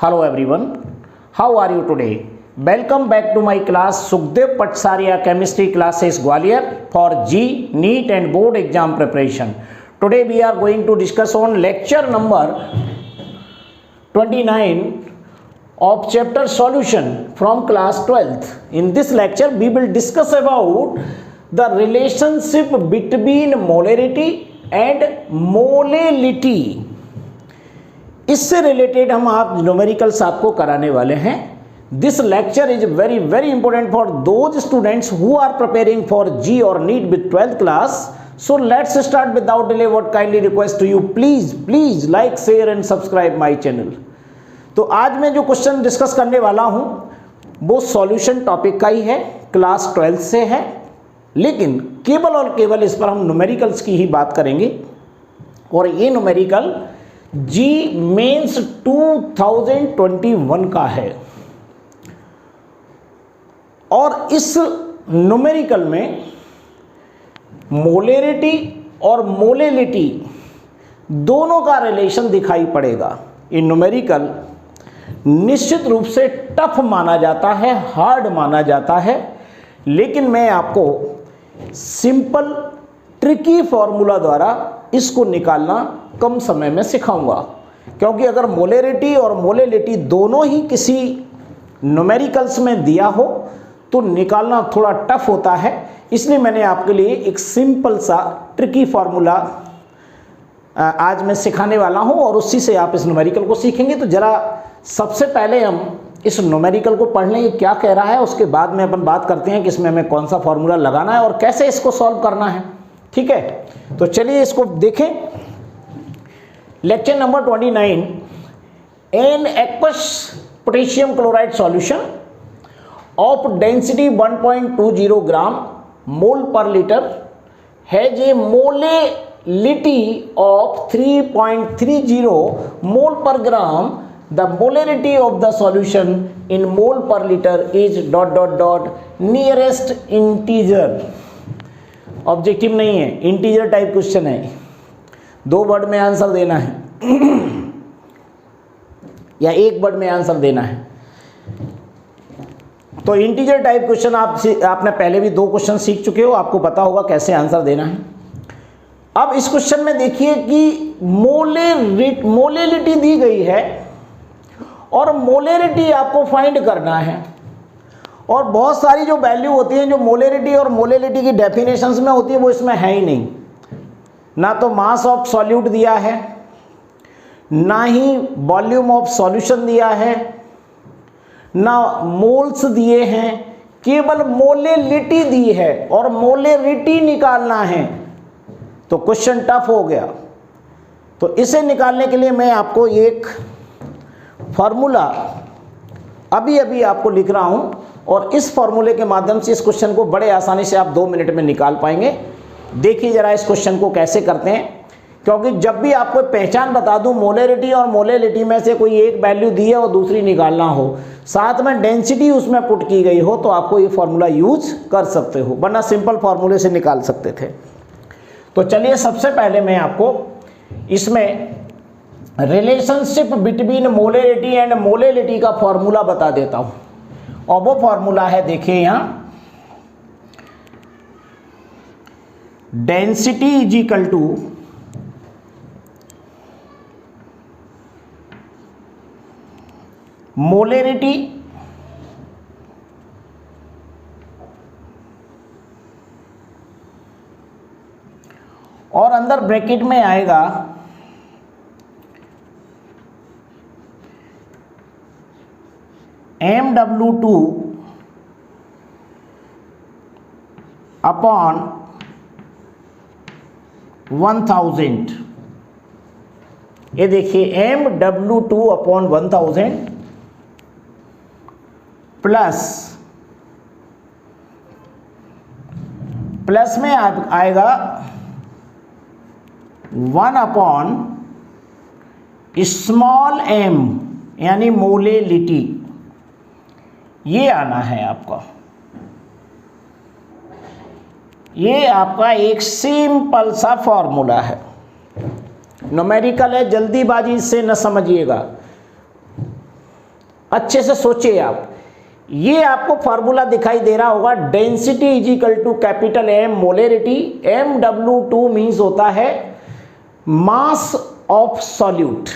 Hello everyone, how are you today? Welcome back to my class Sukhdev Patsaria Chemistry classes Gwalior for G, NEET and Board exam preparation. Today we are going to discuss on lecture number 29 of chapter solution from class 12th. In this lecture we will discuss about the relationship between molarity and molality. इससे related हम आप numericals आपको कराने वाले हैं. This lecture is very very important for those students who are preparing for JEE और NEET with 12th class. So let's start without delay. What kindly request to you, please like share and subscribe my channel. तो आज मैं जो question discuss करने वाला हूं वो solution topic का ही है, क्लास 12 से है, लेकिन केवल और केवल इस पर हम न्यूमेरिकल्स की ही बात करेंगे. और ये न्यूमेरिकल जी मेंस 2021 का है. और इस न्यूमेरिकल में मोलैरिटी और मोलैलिटी दोनों का रिलेशन दिखाई पड़ेगा. ये न्यूमेरिकल निश्चित रूप से टफ माना जाता है, हार्ड माना जाता है, लेकिन मैं आपको सिंपल ट्रिकी फॉर्मूला द्वारा इसको निकालना कम समय में सिखाऊंगा. क्योंकि अगर मोलैरिटी और मोलैलिटी दोनों ही किसी न्यूमेरिकल्स में दिया हो तो निकालना थोड़ा टफ होता है. इसलिए मैंने आपके लिए एक सिंपल सा ट्रिकी फॉर्मूला आज मैं सिखाने वाला हूं और उसी से आप इस न्यूमेरिकल को सीखेंगे. तो जरा सबसे पहले हम इस न्यूमेरिकल को पढ़ लें, ये क्या कह रहा है, उसके बाद में अपन बात करते हैं कि इसमें हमें कौन सा फॉर्मूला लगाना है और कैसे इसको सॉल्व करना है. ठीक है, तो चलिए इसको देखें. Lecture number 29, an aqueous potassium chloride solution of density 1.20 gram mole per litre has a molality of 3.30 mole per gram. The molarity of the solution in mole per litre is ... nearest integer. Objective नहीं है, integer type question है. 2 word में answer देना है या 1 word में answer देना है. तो इंटीजर टाइप क्वेश्चन आपने पहले भी 2 क्वेश्चन सीख चुके हो, आपको पता होगा कैसे आंसर देना है. अब इस क्वेश्चन में देखिए कि मोलैलिटी दी गई है और मोलैरिटी आपको फाइंड करना है. और बहुत सारी जो वैल्यू होती हैं जो मोलैरिटी और मोलैलिटी की डेफिनेशंस में होती है वो इसमें है ही नहीं. ना तो मास ऑफ सॉल्यूट दिया है, ना ही वॉल्यूम ऑफ सॉल्यूशन दिया है, ना मोल्स दिए हैं, केवल मोलैलिटी दी है और मोलैरिटी निकालना है. तो क्वेश्चन टफ हो गया. तो इसे निकालने के लिए मैं आपको एक फॉर्मूला अभी आपको लिख रहा हूं और इस फॉर्मूले के माध्यम से इस क्वेश्चन को बड़े आसानी से आप 2 मिनट में निकाल पाएंगे. देखिए जरा इस क्वेश्चन को कैसे करते हैं, क्योंकि जब भी आपको पहचान बता दूं मोलैरिटी और मोलैलिटी में से कोई एक वैल्यू दी है और दूसरी निकालना हो, साथ में डेंसिटी उसमें पुट की गई हो, तो आपको ये फॉर्मूला यूज कर सकते हो, वरना सिंपल फॉर्मूले से निकाल सकते थे. तो चलिए सबसे पहले मैं आपको इसमें relationship between molarity and molality का फॉर्मूला बता देता हूं. और वो फॉर्मूला है, देखिए यहां, density is equal to molarity और अंदर ब्रैकेट में आएगा MW2 अपॉन 1000. ये देखिए MW2 अपॉन 1000 प्लस में आएगा 1 अपॉन स्मॉल m यानी मोलैलिटी. ये आना है आपका. ये आपका एक सिंपल सा फॉर्मूला है, न्यूमेरिकल है, जल्दीबाजी से न समझिएगा। अच्छे से सोचिए आप। ये आपको फार्मूला दिखाई दे रहा होगा, density is equal to capital M molarity, MW2 means होता है मास ऑफ सॉल्यूट,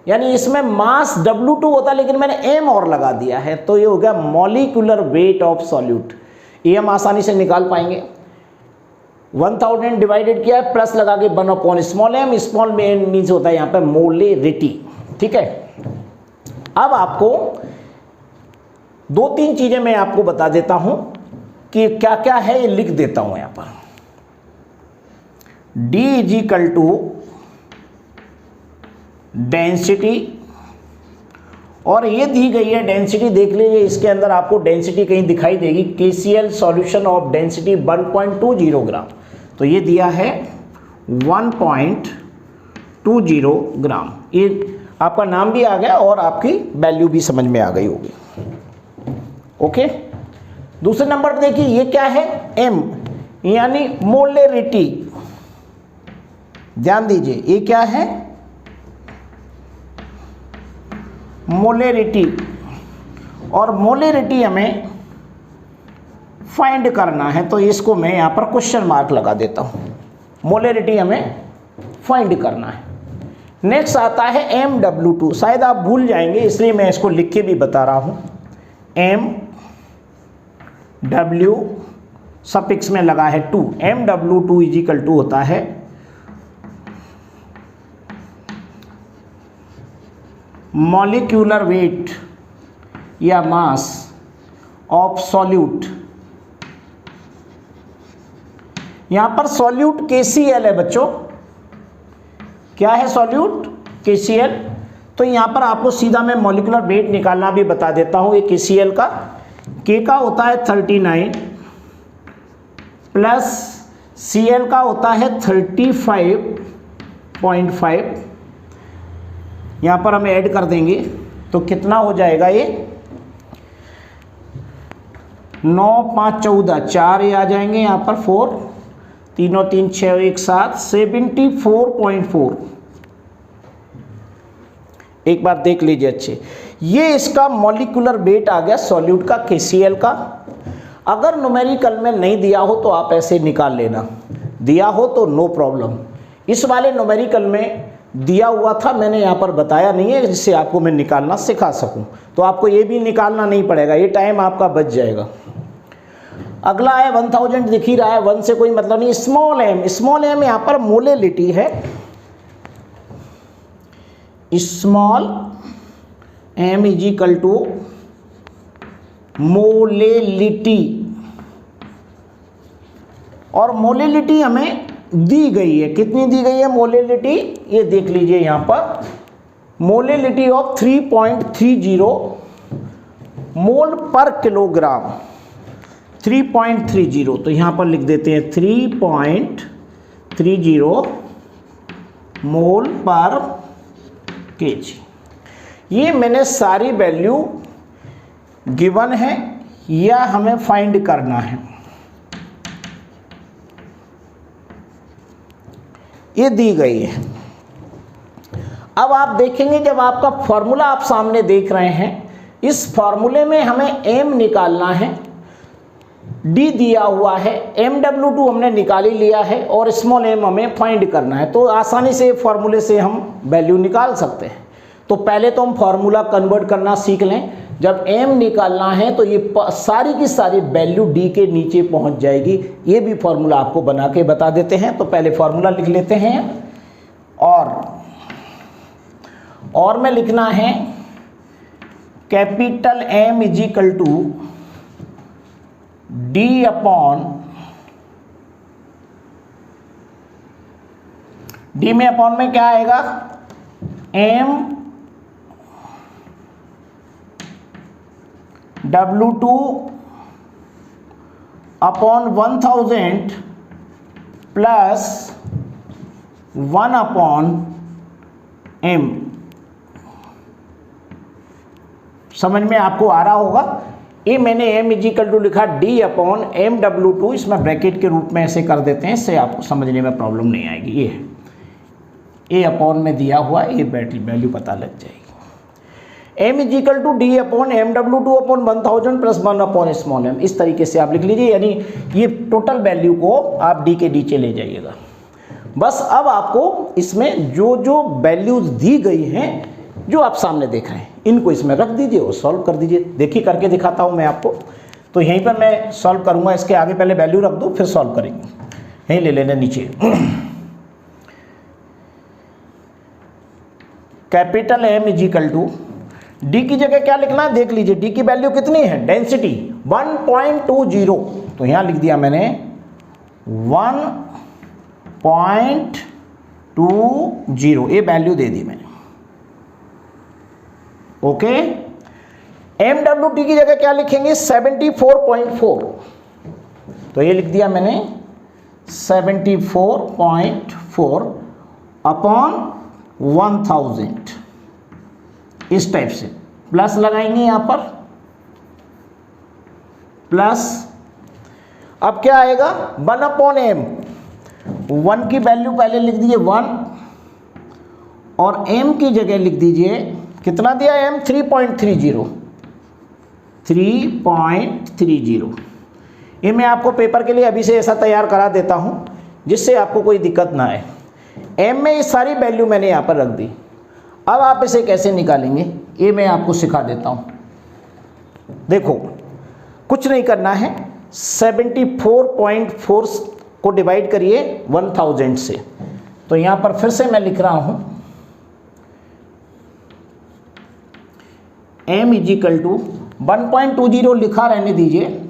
यानी इसमें मास W2 होता है लेकिन मैंने M और लगा दिया है, तो ये हो गया मॉलिक्यूलर वेट ऑफ सॉल्यूट। ये हम आसानी से निकाल पाएंगे। 1000 डिवाइडेड किया है, प्लस लगा के 1 अपॉन स्मॉल m मीन्स होता है यहाँ पे मोलेरिटी। ठीक है, अब आपको 2-3 चीजें मैं आपको बता देता हूं कि क्या क्या है, ये लिख देता हूं यहां पर। D is equal to density, और ये दी गई है डेंसिटी, देख लीजिए इसके अंदर आपको डेंसिटी कहीं दिखाई देगी, KCl सॉल्यूशन ऑफ डेंसिटी 1.20 ग्राम, तो ये दिया है 1.20 ग्राम। ये आपका नाम भी आ गया और आपकी वैल्यू भी समझ में आ गई होगी। ओके, दूसरे नंबर पर देखिए ये क्या है, M यानी मोलेरिटी। ध्यान दीजिए ये क्या है, मोलेरिटी, और मोलेरिटी हमें फाइंड करना है, तो इसको मैं यहां पर क्वेश्चन मार्क लगा देता हूं। मोलेरिटी हमें फाइंड करना है। नेक्स्ट आता है MW2, शायद आप भूल जाएंगे इसलिए मैं इसको लिख के भी बता रहा हूं। MW सफिक्स में लगा है 2, MW2 इज इक्वल टू होता है मॉलिक्यूलर वेट या मास ऑफ सॉल्यूट। यहां पर सॉल्यूट KCl है बच्चों, क्या है सॉल्यूट, KCl। तो यहां पर आपको सीधा मैं मॉलिक्यूलर वेट निकालना भी बता देता हूं। ये KCl का K का होता है 39 प्लस Cl का होता है 35.5, यहां पर हम ऐड कर देंगे तो कितना हो जाएगा, ये 9 5 14 4 ये आ जाएंगे, यहां पर 4 3 और 3 6 1 7 74.4। एक बार देख लीजिए अच्छे, ये इसका मॉलिक्यूलर वेट आ गया सॉल्यूट का KCl का। अगर न्यूमेरिकल में नहीं दिया हो तो आप ऐसे निकाल लेना, दिया हो तो नो प्रॉब्लम। इस वाले न्यूमेरिकल में दिया हुआ था, मैंने यहाँ पर बताया नहीं है जिससे आपको मैं निकालना सिखा सकूं, तो आपको ये भी निकालना नहीं पड़ेगा, ये टाइम आपका बच जाएगा। अगला है 1000 दिख ही रहा है, 1 से कोई मतलब नहीं। स्मॉल m यहाँ पर मोलेलिटी है, small m is equal to molality, और मोलेलिटी हमें दी गई है, कितनी दी गई है मोलेलिटी, ये देख लीजिए यहां पर मोलेलिटी ऑफ 3.30 मोल पर किलोग्राम, 3.30, तो यहां पर लिख देते हैं 3.30 मोल पर केजी। ये मैंने सारी वैल्यू गिवन है या हमें फाइंड करना है, ये दी गई है। अब आप देखेंगे जब आपका फॉर्मूला आप सामने देख रहे हैं, इस फॉर्मूले में हमें M निकालना है, D दिया हुआ है, MW2 हमने निकाल ही लिया है और स्मॉल m हमें फाइंड करना है, तो आसानी से फॉर्मूले से हम वैल्यू निकाल सकते हैं। तो पहले तो हम फॉर्मूला कन्वर्ट करना सीख लें। जब m निकालना है तो ये सारी की सारी वैल्यू D के नीचे पहुंच जाएगी। ये भी फॉर्मूला आपको बना के बता देते हैं, तो पहले फॉर्मूला लिख लेते हैं। और में लिखना है capital M is equal to D upon, D में अपॉन में क्या आएगा, MW2 upon 1000 plus 1 upon M। समझ में आपको आ रहा होगा। ये मैंने M इज इक्वल टू लिखा D अपॉन MW2, इसमें ब्रैकेट के रूप में ऐसे कर देते हैं, इससे आपको समझने में प्रॉब्लम नहीं आएगी। ये A अपॉन में दिया हुआ, ये वैल्यू पता लग जाएगी। m is equal to D upon MW2 upon 1000 plus 1 upon small m। इस तरीके से आप लिख लीजिए, यानी ये टोटल वैल्यू को आप d के नीचे ले जाइएगा। बस अब आपको इसमें जो जो वैल्यूज दी गई हैं, जो आप सामने देख रहे हैं, इनको इसमें रख दीजिए और सॉल्व कर दीजिए। देखिए करके दिखाता हूँ मैं आपको। तो यहीं पर मैं सॉल्व करूँगा, इसके आगे पहले वैल्यू रख दो फिर सॉल्व करेंगे। यहीं ले लेना नीचे capital M is equal to D की जगह क्या लिखना है देख लीजिए। डी की वैल्यू कितनी है, डेंसिटी 1.20। तो यहां लिख दिया मैंने 1.20, ये वैल्यू दे दी मैंने। ओके, MWT की जगह क्या लिखेंगे 74.4। तो ये लिख दिया मैंने 74.4 अपॉन 1000, इस टाइप से प्लस लगाएंगे यहां पर प्लस। अब क्या आएगा 1 अपॉन m, 1 की वैल्यू पहले लिख दीजिए 1 और m की जगह लिख दीजिए कितना दिया m 3.30। ये मैं आपको पेपर के लिए अभी से ऐसा तैयार करा देता हूं जिससे आपको कोई दिक्कत ना आए। m में ये सारी वैल्यू मैंने यहाँ पर रख दी। अब आप इसे कैसे निकालेंगे ये मैं आपको सिखा देता हूँ। देखो कुछ नहीं करना है, 74.4 को डिवाइड करिए 1000 से। तो यहाँ पर फिर से मैं लिख रहा हूँ m इज इक्वल टू 1.20 लिखा रहने दीजिए,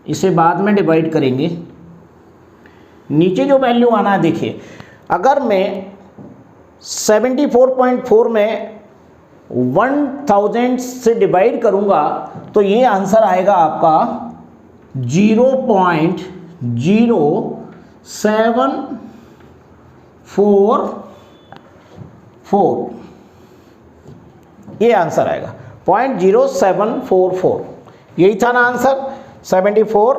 इसे बाद में डिवाइड करेंगे। नीचे जो वैल्यू आना है देखिए, अगर मैं 74.4 में 1000 से डिवाइड करूंगा तो ये आंसर आएगा आपका 0.0744, ये आंसर आएगा 0.0744। यही था ना आंसर 74।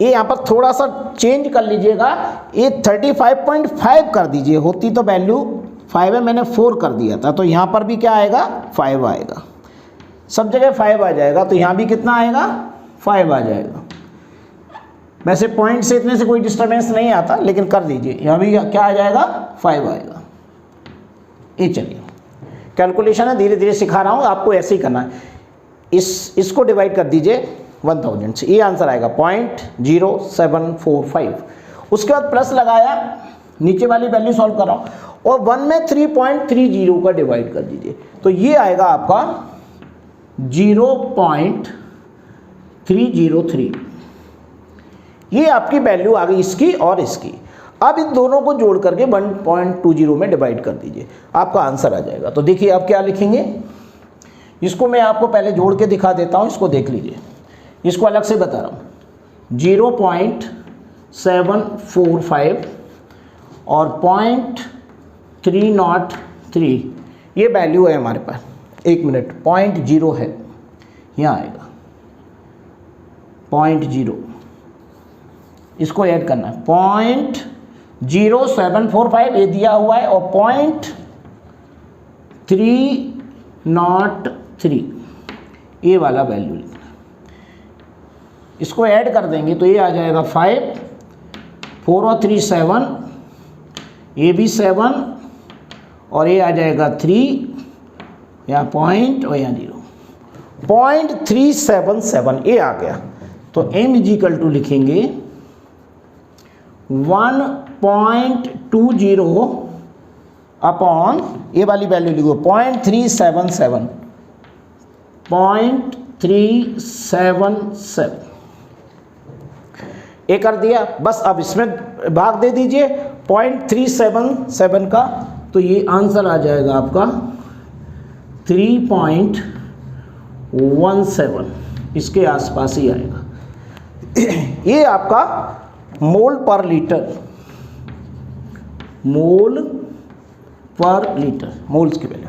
ये यहाँ पर थोड़ा सा चेंज कर लीजिएगा, ये 35.5 कर दीजिए। होती तो वैल्यू 5 है, मैंने 4 कर दिया था। तो यहाँ पर भी क्या आएगा 5 आएगा, सब जगह 5 आ जाएगा। तो यहाँ भी कितना आएगा 5 आ जाएगा। वैसे पॉइंट से इतने से कोई डिस्टर्बेंस नहीं आता, लेकिन कर दीजिए, यहाँ भी क्या आ जाएगा 5 आएगा। ये चलिए कैलकुलेशन है, धीरे धीरे सिखा रहा हूँ आपको, ऐसे ही करना है। इसको डिवाइड कर दीजिए 1000 से, ये आंसर आएगा 0.0745। उसके बाद प्लस लगाया, नीचे वाली वैल्यू सॉल्व कर रहा हूँ और 1 में 3.30 का डिवाइड कर दीजिए। तो ये आएगा आपका 0.303। ये आपकी वैल्यू आ गई इसकी और इसकी। अब इन दोनों को जोड़ करके 1.20 में डिवाइड कर दीजिए, आपका आंसर आ जाएगा। तो देखिए आप क्या लिखेंगे, इसको मैं आपको पहले जोड़ के दिखा देता हूँ, इसको देख लीजिए। इसको अलग से बता रहा हूँ, 0.745 और 0.303 ये वैल्यू है हमारे पास। 1 मिनट, 0.0 है, यहाँ आएगा 0.0, इसको ऐड करना है 0.0745 ये दिया हुआ है और 0.303 ये वाला वैल्यू लिखना है। इसको ऐड कर देंगे तो ये आ जाएगा 5, 4 और 3 7, ये भी 7 और ये आ जाएगा 3, यहाँ पॉइंट और यहाँ 0.377 ये आ गया। तो m इज इक्वल टू लिखेंगे 1.20 अपॉन ये वाली वैल्यू लिखो 0.377, 0.377 ये कर दिया। बस अब इसमें भाग दे दीजिए 0.377 का, तो ये आंसर आ जाएगा आपका 3.17, इसके आसपास ही आएगा। ये आपका मोल पर लीटर, मोल पर लीटर, मोल्स की वैल्यू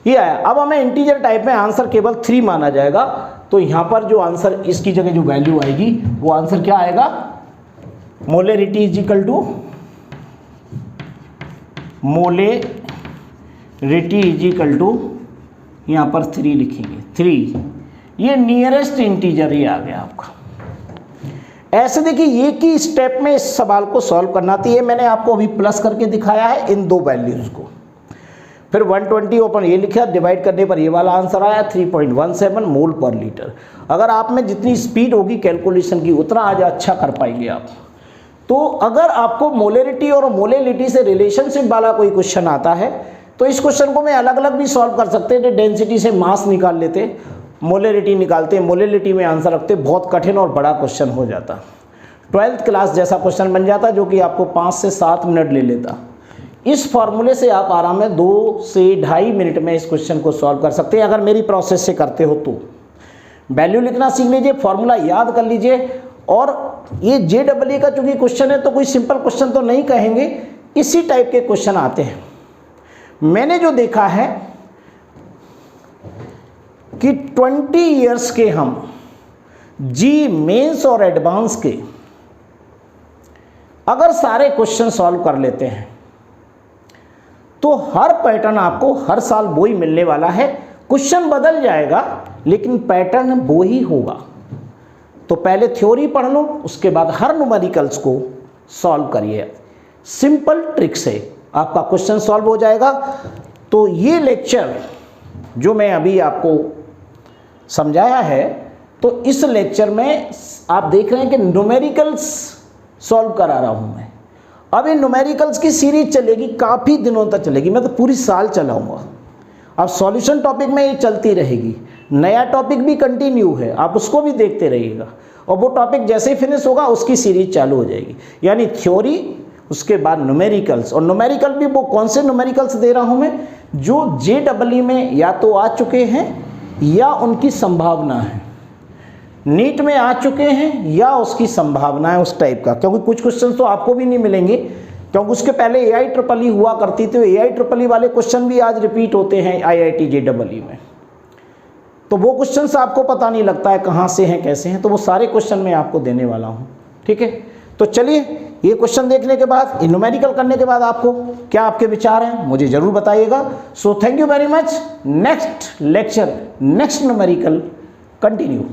ये आया। अब हमें इंटीजर टाइप में आंसर केवल 3 माना जाएगा। तो यहाँ पर जो आंसर इसकी जगह जो वैल्यू आएगी वो आंसर क्या आएगा, molarity is equal to molarity रिटी इज इक्वल टू, यहाँ पर 3 लिखेंगे, 3, ये नियरेस्ट इंटीजर ही आ गया आपका। ऐसे देखिए ये कि स्टेप में इस सवाल को सॉल्व करना थी, ये मैंने आपको अभी प्लस करके दिखाया है इन दो वैल्यूज़ को। फिर 120 ओपन ये लिखा, डिवाइड करने पर ये वाला आंसर आया 3.17 मोल पर लीटर। अगर आप में जितनी स्पीड होगी कैलकुलेशन की उतना आज अच्छा कर पाएंगे आप। तो अगर आपको मोलरिटी और मोलेलिटी से रिलेशनशिप वाला कोई क्वेश्चन आता है तो इस क्वेश्चन को मैं अलग अलग भी सॉल्व कर सकते हैं। डेंसिटी से मास निकाल लेते, मोलेरिटी निकालते, मोलेलिटी में आंसर रखते, बहुत कठिन और बड़ा क्वेश्चन हो जाता, 12th क्लास जैसा क्वेश्चन बन जाता जो कि आपको 5 से 7 मिनट ले लेता। इस फॉर्मूले से आप आराम में 2 से 2.5 मिनट में इस क्वेश्चन को सॉल्व कर सकते हैं अगर मेरी प्रोसेस से करते हो तो। वैल्यू लिखना सीख लीजिए, फॉर्मूला याद कर लीजिए। और ये JEE का चूंकि क्वेश्चन है तो कोई सिंपल क्वेश्चन तो नहीं कहेंगे, इसी टाइप के क्वेश्चन आते हैं। मैंने जो देखा है कि 20 इयर्स के हम जी मेंस और एडवांस के अगर सारे क्वेश्चन सॉल्व कर लेते हैं तो हर पैटर्न आपको हर साल वो ही मिलने वाला है। क्वेश्चन बदल जाएगा लेकिन पैटर्न वो ही होगा। तो पहले थ्योरी पढ़ लो, उसके बाद हर न्यूमेरिकल्स को सॉल्व करिए। सिंपल ट्रिक से आपका क्वेश्चन सॉल्व हो जाएगा। तो ये लेक्चर जो मैं अभी आपको समझाया है, तो इस लेक्चर में आप देख रहे हैं कि न्यूमेरिकल्स सॉल्व करा रहा हूं मैं। अब इन न्यूमेरिकल्स की सीरीज चलेगी, काफ़ी दिनों तक चलेगी, मैं तो पूरी साल चलाऊंगा। अब सॉल्यूशन टॉपिक में ये चलती रहेगी, नया टॉपिक भी कंटिन्यू है, आप उसको भी देखते रहिएगा। और वो टॉपिक जैसे ही फिनिश होगा उसकी सीरीज चालू हो जाएगी, यानी थ्योरी, उसके बाद न्यूमेरिकल्स। और न्यूमेरिकल भी वो कौन से न्यूमेरिकल्स दे रहा हूँ मैं, जो JEE में या तो आ चुके हैं या उनकी संभावना है, नीट में आ चुके हैं या उसकी संभावना है उस टाइप का। क्योंकि कुछ क्वेश्चन तो आपको भी नहीं मिलेंगे, क्योंकि उसके पहले AIEEE हुआ करती थी, AIEEE वाले क्वेश्चन भी आज रिपीट होते हैं IIT JEE में। तो वो क्वेश्चंस आपको पता नहीं लगता है कहाँ से हैं कैसे हैं, तो वो सारे क्वेश्चन मैं आपको देने वाला हूँ। ठीक है, तो चलिए ये क्वेश्चन देखने के बाद, न्यूमेरिकल करने के बाद आपको क्या आपके विचार हैं मुझे ज़रूर बताइएगा। So thank you very much. Next lecture, next numerical continue.